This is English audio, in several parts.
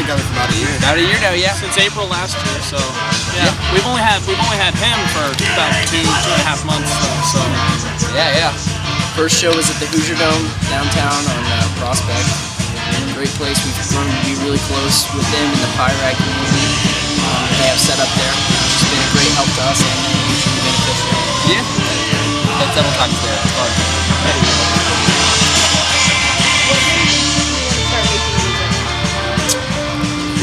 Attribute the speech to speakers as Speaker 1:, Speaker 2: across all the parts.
Speaker 1: together for about a year.
Speaker 2: About a year now, yeah.
Speaker 3: Since April last year, so yeah. We've only had him for about 2.5 months though, so.
Speaker 2: Yeah.
Speaker 4: First show was at the Hoosier Dome downtown on Prospect. Great place. We've grown to be really close with them in the Pyrite community. They have set up there, which has been a great help to us and mutually beneficial.
Speaker 2: Yeah. Been several times there. It's fun.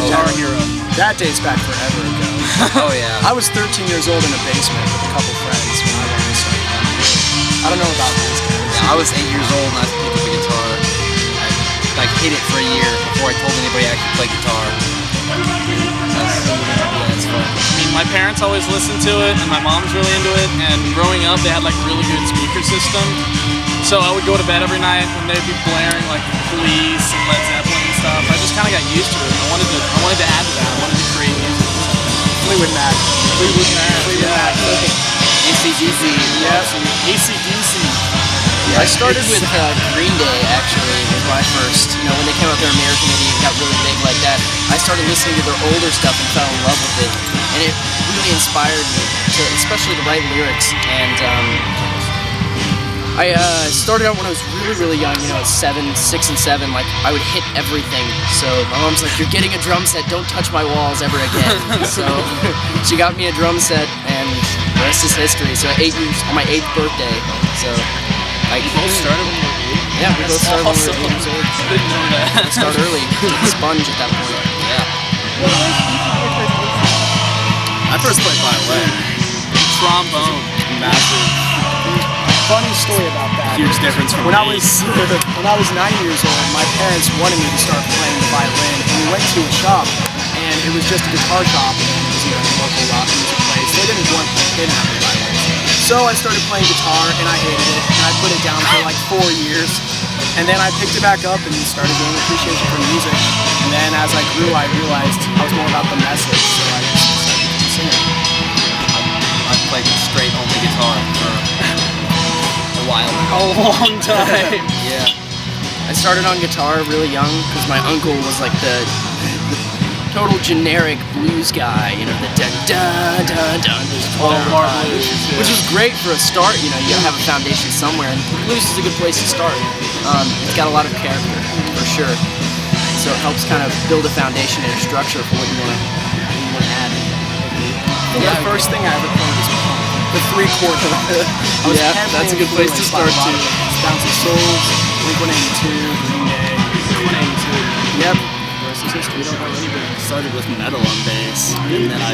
Speaker 1: Guitar Hero. That dates back forever ago.
Speaker 2: Oh yeah.
Speaker 1: I was 13 years old in a basement with a couple friends when I wanted to start playing music. I don't know about these guys.
Speaker 2: Yeah, I was 8 years old and I picked up a guitar. I hid it for a year before I told anybody I could play guitar. That's fun.
Speaker 3: I mean, my parents always listened to it, and my mom's really into it. And growing up, they had like a really good speaker system. So I would go to bed every night and they'd be blaring like Police and Led Zeppelin and stuff. I just kind of got used to it. I wanted to add to that. I wanted to create music.
Speaker 1: Fleetwood Mac.
Speaker 2: AC/DC.
Speaker 3: Yeah. AC/DC.
Speaker 4: Yeah, I started with Green Day, actually, was my first. You know, when they came out with their American Idiot and got really big like that, I started listening to their older stuff and fell in love with it. And it really inspired me, especially to write lyrics. And I started out when I was really, really young, you know, at 6 and 7, like, I would hit everything. So my mom's like, you're getting a drum set, don't touch my walls ever again. So she got me a drum set, and the rest is history. So at 8 years, on my 8th birthday, so...
Speaker 3: You both started when you were 8?
Speaker 4: Yeah, we both started when we were 8 years old.
Speaker 3: I didn't know that.
Speaker 4: Start early, get the sponge at that point.
Speaker 2: Yeah.
Speaker 1: I first played violin.
Speaker 3: Trombone.
Speaker 1: Massive. Funny story about that.
Speaker 2: Huge difference from
Speaker 1: when I was 9 years old, my parents wanted me to start playing the violin, and we went to a shop, and it was just a guitar shop, and it was, you know, a local rock music place. They didn't have a violin. So I started playing guitar, and I hated it, and I put it down for like 4 years, and then I picked it back up and started gaining appreciation for music. And then as I grew, I realized I was more about the message, so I just started singing.
Speaker 2: I've played straight only guitar for a while now.
Speaker 3: A long time.
Speaker 2: Yeah.
Speaker 4: I started on guitar really young because my uncle was like the total generic blues guy, you know, the dun dun dun dun, which was great for a start. You know, you gotta have a foundation somewhere, and blues is a good place to start. It's got a lot of character, for sure, so it helps kind of build a foundation and a structure for what you want to add.
Speaker 1: The first thing I ever played was punk. The 3/4.
Speaker 4: Yeah, that's a good place to start too.
Speaker 1: Bouncy Souls, Blink-182, Green Day, Blink-182. Yep.
Speaker 5: We don't know anybody. Started with metal on bass, and then I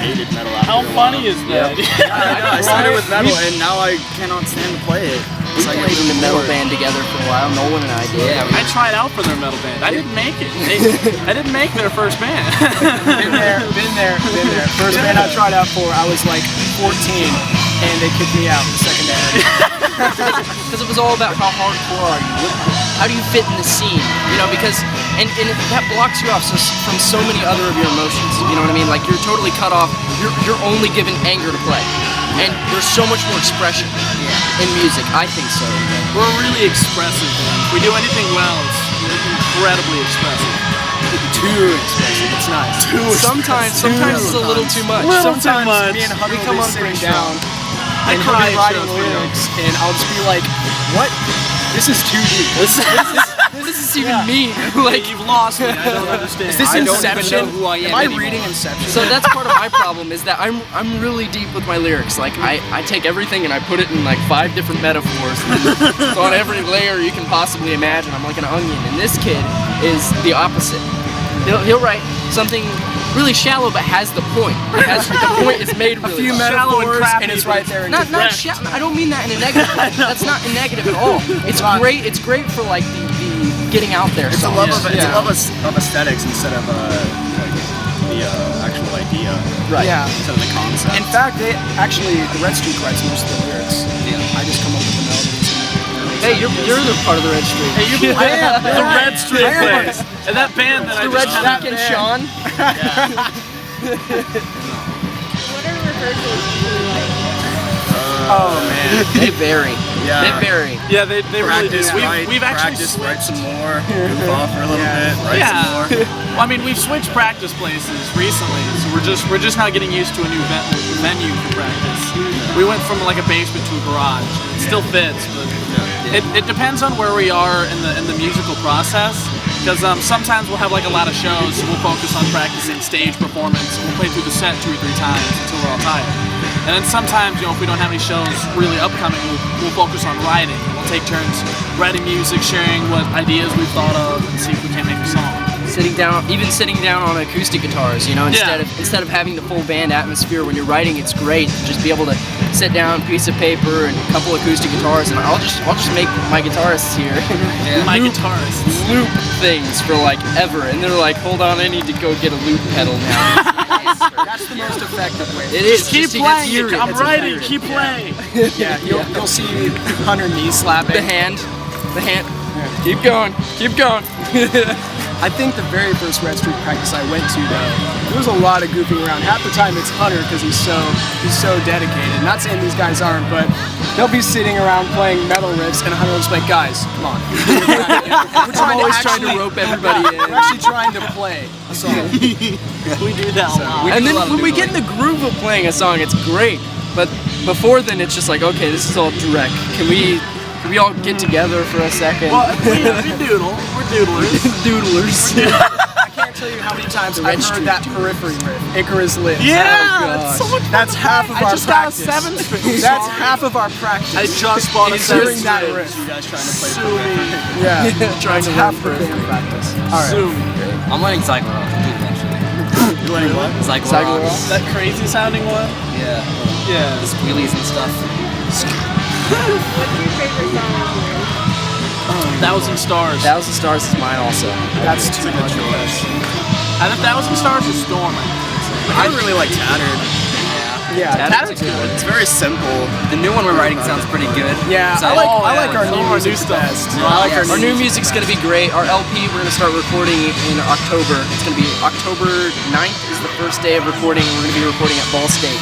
Speaker 5: hated metal after
Speaker 3: How
Speaker 5: a while.
Speaker 3: funny is that?
Speaker 5: I started with metal, and now I cannot stand to play it.
Speaker 4: We played in a metal band together for a while. Nolan and I did.
Speaker 2: Yeah,
Speaker 3: I tried out for their metal band. I didn't make it. I didn't make their first band.
Speaker 1: Been there. First band I tried out for, I was like 14, and they kicked me out the second day.
Speaker 4: Because it was all about how hardcore are you? How do you fit in the scene? You know, because and that blocks you off from so many other of your emotions. You know what I mean? Like you're totally cut off. You're only given anger to play, and there's so much more expression in music. I think so.
Speaker 3: We're really expressive. If we do anything well, it's incredibly expressive.
Speaker 1: Too expressive. It's nice.
Speaker 4: Sometimes it's a little too much.
Speaker 1: Sometimes me and Hunter will be sitting down, and he'll be writing lyrics, and I'll just be like, "What? This is too deep.
Speaker 4: What does this even mean? Like
Speaker 3: You've lost me. I don't understand.
Speaker 1: Is this
Speaker 2: I don't
Speaker 1: Inception?
Speaker 2: even know who I am
Speaker 1: I
Speaker 2: anymore.
Speaker 1: reading Inception?
Speaker 4: So that's part of my problem is that I'm really deep with my lyrics. Like I take everything and I put it in like 5 different metaphors. So on every layer you can possibly imagine, I'm like an onion. And this kid is the opposite. He'll write something really shallow but has the point. The point is made really
Speaker 1: a few
Speaker 4: well.
Speaker 1: metaphors, and it's right there.
Speaker 4: Not I don't mean that in a negative way. That's not a negative at all. It's great. It's great for like the getting out there.
Speaker 5: It's a love of aesthetics instead of the actual idea.
Speaker 4: Right.
Speaker 1: Yeah.
Speaker 5: Instead of the concept.
Speaker 1: In fact, the Red Streak writes most of the lyrics.
Speaker 2: Yeah.
Speaker 1: I just come up with the melodies.
Speaker 4: Hey, you're the part of the Red Streak.
Speaker 3: Hey, you the Red Streak place. And that band that I
Speaker 4: The Red
Speaker 3: just
Speaker 4: Streak and Sean.
Speaker 6: What are rehearsals usually like?
Speaker 1: Oh man.
Speaker 4: They vary.
Speaker 5: Yeah.
Speaker 4: They vary.
Speaker 3: Yeah, they really do.
Speaker 5: Practice,
Speaker 3: We've actually
Speaker 5: practice, write some more, goof off for a little bit, write some more.
Speaker 3: Well, I mean, we've switched practice places recently, so we're just now getting used to a new venue for practice. We went from like a basement to a garage. It still fits, but it depends on where we are in the musical process. Because sometimes we'll have like a lot of shows, so we'll focus on practicing stage performance. We'll play through the set 2 or 3 times until we're all tired. And then sometimes, if we don't have any shows really upcoming, we'll focus on writing. We'll take turns writing music, sharing what ideas we've thought of, and see if we can make a song.
Speaker 4: Sitting down on acoustic guitars, instead of having the full band atmosphere when you're writing, it's great. Just be able to sit down, piece of paper, and a couple acoustic guitars, and I'll just make my guitarists here
Speaker 3: My guitarist
Speaker 4: loop things for like ever, and they're like, hold on, I need to go get a loop pedal now.
Speaker 1: That's the most effective way.
Speaker 4: It is.
Speaker 3: keep
Speaker 4: just
Speaker 3: playing. I'm
Speaker 4: it's
Speaker 3: writing.
Speaker 4: infuriating.
Speaker 3: Keep playing.
Speaker 1: Yeah, you'll see Hunter knee slapping.
Speaker 4: The hand. Keep going. Keep going.
Speaker 1: I think the very first Red Street practice I went to, though, there was a lot of goofing around. Half the time it's Hunter because he's so dedicated. Not saying these guys aren't, but they'll be sitting around playing metal riffs, and Hunter will just be like, guys, come on.
Speaker 4: I'm always trying to rope everybody in.
Speaker 1: We're actually trying to play a song.
Speaker 3: We do that a lot.
Speaker 4: And then when we get in the groove of playing a song, it's great. But before then, it's just like, okay, this is all direct. Can we all get together for a second?
Speaker 3: Well, we doodle. We're doodlers.
Speaker 4: Doodlers.
Speaker 1: I can't tell you how many times I've heard that Periphery riff, Icarus Lives.
Speaker 3: Yeah,
Speaker 4: gosh.
Speaker 3: that's so much fun.
Speaker 1: That's half of
Speaker 3: I
Speaker 1: our
Speaker 3: just got a
Speaker 1: practice.
Speaker 3: 7-string.
Speaker 1: That's half of our practice.
Speaker 3: I just bought a
Speaker 1: Is hearing
Speaker 3: 7-string.
Speaker 1: that riff.
Speaker 5: You guys trying to play
Speaker 3: Sue me.
Speaker 1: Yeah,
Speaker 4: Trying
Speaker 1: that's
Speaker 4: to
Speaker 1: half
Speaker 4: learn
Speaker 1: the band practice. All right.
Speaker 3: Sue me.
Speaker 2: I'm learning cycle rock eventually.
Speaker 5: You're learning what?
Speaker 2: Cycle
Speaker 4: Cycle
Speaker 2: rock.
Speaker 4: rock?
Speaker 3: That crazy sounding one?
Speaker 2: Yeah.
Speaker 3: Yeah.
Speaker 2: The squealies and stuff.
Speaker 6: What's your favorite song?
Speaker 3: 1,000 Stars.
Speaker 4: 1,000 Stars is mine also.
Speaker 1: That's too much choice.
Speaker 3: And 1,000 Stars is Storm.
Speaker 5: I really like Tattered.
Speaker 1: Yeah,
Speaker 3: Tattered's good.
Speaker 5: It's very simple.
Speaker 2: The new one we're writing sounds pretty good.
Speaker 1: Yeah,
Speaker 2: So-
Speaker 1: I like our new
Speaker 3: Some of our
Speaker 1: music
Speaker 3: new stuff.
Speaker 1: best. I like
Speaker 4: Our new music's gonna be great. Our LP, we're gonna start recording in October. It's gonna be October 9th is the first day of recording, and we're gonna be recording at Ball State.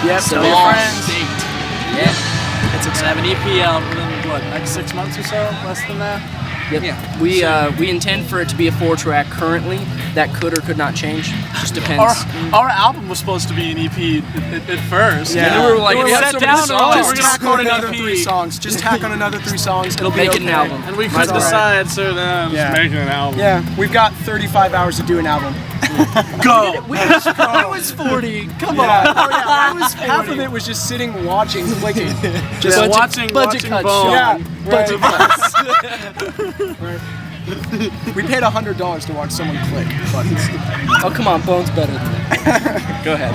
Speaker 1: Yep.
Speaker 4: So
Speaker 3: Tell your
Speaker 4: Ball
Speaker 3: friends.
Speaker 4: State.
Speaker 3: Yeah. It's exciting. Have an EP out within, next 6 months or so? Less than that?
Speaker 4: Yep.
Speaker 2: Yeah.
Speaker 4: We intend for it to be a 4-track currently. That could or could not change. Just depends.
Speaker 3: Our album was supposed to be an EP at first.
Speaker 1: Yeah.
Speaker 4: And then we were like,
Speaker 3: We
Speaker 4: we have
Speaker 3: sat
Speaker 4: so many
Speaker 3: down and we're like,
Speaker 4: songs.
Speaker 3: we're
Speaker 1: Just tack on
Speaker 3: Recording
Speaker 1: another
Speaker 3: EP.
Speaker 1: 3 songs. Just tack on another 3 songs. It'll be
Speaker 4: Make it
Speaker 1: okay.
Speaker 4: an album.
Speaker 3: And we
Speaker 1: That's
Speaker 3: couldn't
Speaker 1: all right.
Speaker 3: decide, so then
Speaker 1: Yeah.
Speaker 3: just making an album.
Speaker 1: Yeah, we've got 35 hours to do an album.
Speaker 3: Go!
Speaker 4: I was 40. Come on.
Speaker 1: Oh, yeah. Half of it was just sitting, watching, clicking. Just
Speaker 3: Just
Speaker 4: Budget
Speaker 3: watching
Speaker 4: cuts,
Speaker 3: Bone.
Speaker 1: Yeah,
Speaker 4: Budget
Speaker 1: right. We paid $100 to watch someone click buttons.
Speaker 4: Oh, come on. Bone's better than that. Go ahead.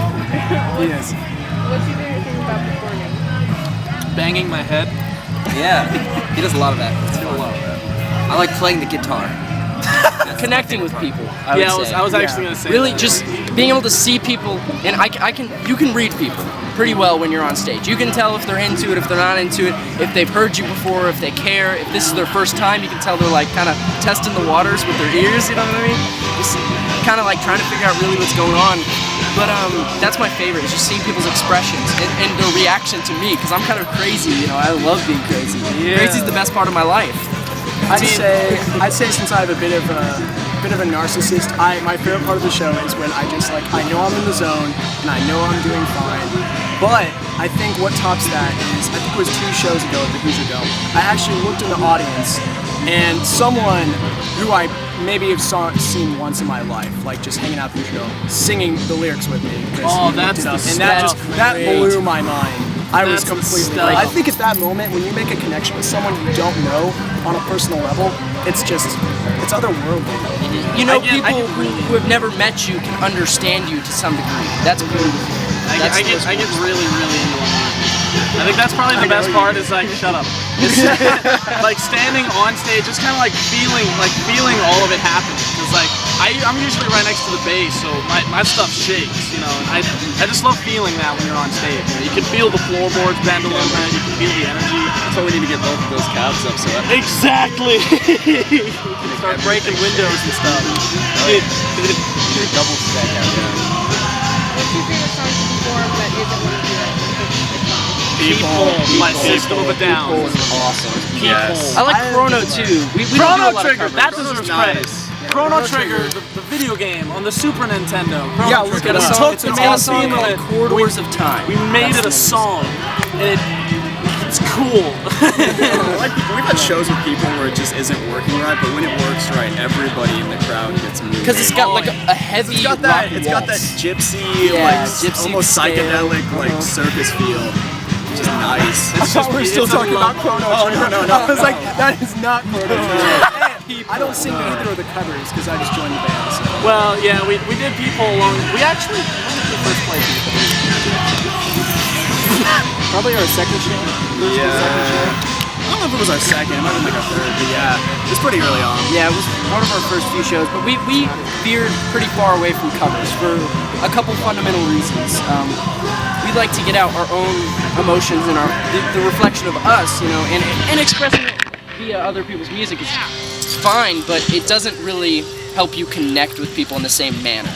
Speaker 1: Yes.
Speaker 6: What's your favorite thing about performing?
Speaker 3: Banging my head.
Speaker 2: Yeah. He does a lot of that. It's fun. I like playing the guitar.
Speaker 4: Connecting with people. I
Speaker 3: Yeah,
Speaker 4: would say.
Speaker 3: I was actually gonna say
Speaker 4: Really,
Speaker 3: that.
Speaker 4: just being able to see people, and you can read people pretty well when you're on stage. You can tell if they're into it, if they're not into it, if they've heard you before, if they care, if this is their first time. You can tell they're like kind of testing the waters with their ears. You know what I mean? Just kind of like trying to figure out really what's going on. But that's my favorite. Is just seeing people's expressions and their reaction to me, because I'm kind of crazy. I love being crazy.
Speaker 3: Yeah.
Speaker 4: Crazy's the best part of my life.
Speaker 1: I'd say since I have a bit of a narcissist, my favorite part of the show is when I know I'm in the zone and I know I'm doing fine. But I think what tops that is, I think it was 2 shows ago at the Hoosier Dome, I actually looked in the audience and someone who I maybe have seen once in my life, like just hanging out at the Hoosier Dome, singing the lyrics with me.
Speaker 3: Oh, that's the
Speaker 1: and that blew my mind. I was
Speaker 3: That's the
Speaker 1: completely.
Speaker 3: stuff.
Speaker 1: I think at that moment when you make a connection with someone you don't know on a personal level, it's otherworldly.
Speaker 4: I
Speaker 3: get
Speaker 4: people
Speaker 3: really-
Speaker 4: who have never met you can understand you to some degree. That's beautiful.
Speaker 3: I get really, really into it. I think that's probably the best part is like, shut up. It's like standing on stage, just kind of like feeling all of it happening. Cause like, I'm usually right next to the bass, so my stuff shakes, and I just love feeling that when you're on stage. You can feel the floorboards bend a little bit, you can feel the energy.
Speaker 5: That's why we need to get both of those calves up so that
Speaker 3: Exactly! Start breaking windows and stuff.
Speaker 5: double stack out.
Speaker 6: What's your favorite song to perform that isn't one of your songs?
Speaker 3: People by System of a Down.
Speaker 4: People was awesome.
Speaker 5: Yes.
Speaker 4: I like Chrono too. We don't do
Speaker 3: Chrono
Speaker 4: a lot of
Speaker 3: Trigger,
Speaker 4: covers.
Speaker 3: that deserves credit. Chrono Trigger, the video game on the Super Nintendo. Chrono
Speaker 1: Yeah, look
Speaker 3: Trigger.
Speaker 1: at
Speaker 3: We
Speaker 1: it.
Speaker 3: took
Speaker 1: It's
Speaker 3: the
Speaker 1: got
Speaker 3: main
Speaker 1: a song
Speaker 3: theme of
Speaker 4: called
Speaker 3: it.
Speaker 4: Corridors of Time.
Speaker 3: We made it a song, and it's cool.
Speaker 5: We've had shows with people where it just isn't working right, but when it works right, everybody in the crowd gets moved.
Speaker 4: Because it's got like a heavy
Speaker 5: It's got that.
Speaker 4: rock
Speaker 5: It's got that
Speaker 4: waltz.
Speaker 5: gypsy,
Speaker 4: Yeah,
Speaker 5: like
Speaker 4: gypsy
Speaker 5: almost
Speaker 4: scale.
Speaker 5: psychedelic, like circus feel. Just nice.
Speaker 1: I thought we were still talking about Chrono Trigger.
Speaker 5: no.
Speaker 1: I was like, that is not Chrono Trigger. I don't sing either of the covers because I just joined the band. So.
Speaker 3: Well, yeah, we did People along. We actually when did we first play People?
Speaker 1: Probably our second show.
Speaker 5: Yeah. I don't know if it was our second. It might have been like our third, but yeah, it was pretty early on.
Speaker 4: Yeah, it was one of our first few shows, but we veered pretty far away from covers for a couple fundamental reasons. We like to get out our own emotions and the reflection of us, you know, and expressing it via other people's music is fine, but it doesn't really help you connect with people in the same manner.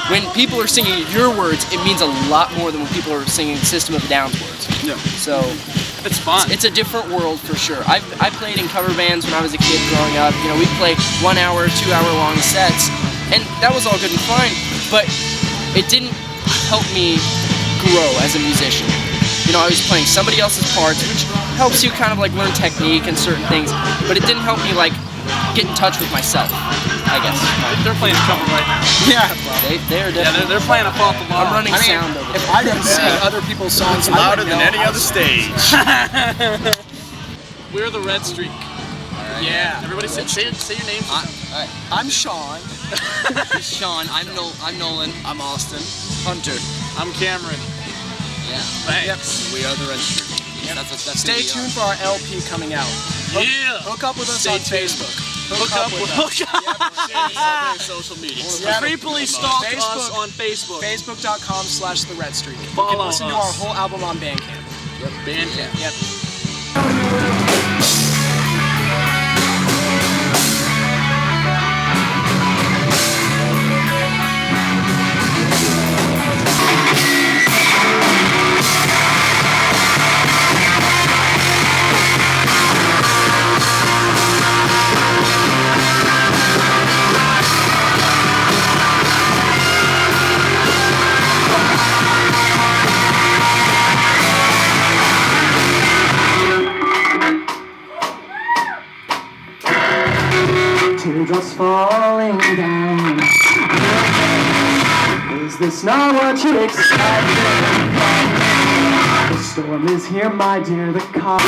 Speaker 4: When people are singing your words, it means a lot more than when people are singing System of a Down's words.
Speaker 5: Yeah.
Speaker 4: So
Speaker 3: It's fun.
Speaker 4: it's a different world for sure. I played in cover bands when I was a kid growing up. You know, we'd play 1 hour, 2 hour long sets, and that was all good and fine, but it didn't help me grow as a musician. You know, I was playing somebody else's parts, which helps you kind of like learn technique and certain things, but it didn't help me like get in touch with myself, I guess.
Speaker 3: They're playing a cover right now.
Speaker 1: Yeah.
Speaker 4: They're
Speaker 3: Yeah,
Speaker 4: definitely.
Speaker 3: they're playing a Fault the Law.
Speaker 4: I'm running sound over
Speaker 1: If
Speaker 4: there.
Speaker 1: I didn't sing other people's songs,
Speaker 5: Louder than any other stage.
Speaker 3: We're the Red Streak.
Speaker 1: Yeah.
Speaker 3: Everybody say your names.
Speaker 1: I'm Sean.
Speaker 2: Sean, I'm Nolan.
Speaker 5: I'm Austin.
Speaker 2: Hunter.
Speaker 3: I'm Cameron.
Speaker 2: Yeah.
Speaker 3: Thanks.
Speaker 2: We are the Red Streak. That's
Speaker 1: Stay tuned for our LP coming out.
Speaker 3: Yeah.
Speaker 1: Hook up with us
Speaker 3: Stay
Speaker 1: on
Speaker 3: tuned.
Speaker 1: Facebook.
Speaker 3: Hook up with
Speaker 5: Social media.
Speaker 1: Yeah,
Speaker 3: Creepily stalk us
Speaker 1: Facebook.
Speaker 3: on Facebook.
Speaker 1: Facebook.com/TheRedStreak. You
Speaker 3: Follow
Speaker 1: can listen to
Speaker 3: us.
Speaker 1: our whole album on Bandcamp.
Speaker 3: Bandcamp.
Speaker 1: Yep.
Speaker 7: Teardrops falling down. Is this not what you expected? The storm is here, my dear. The calm.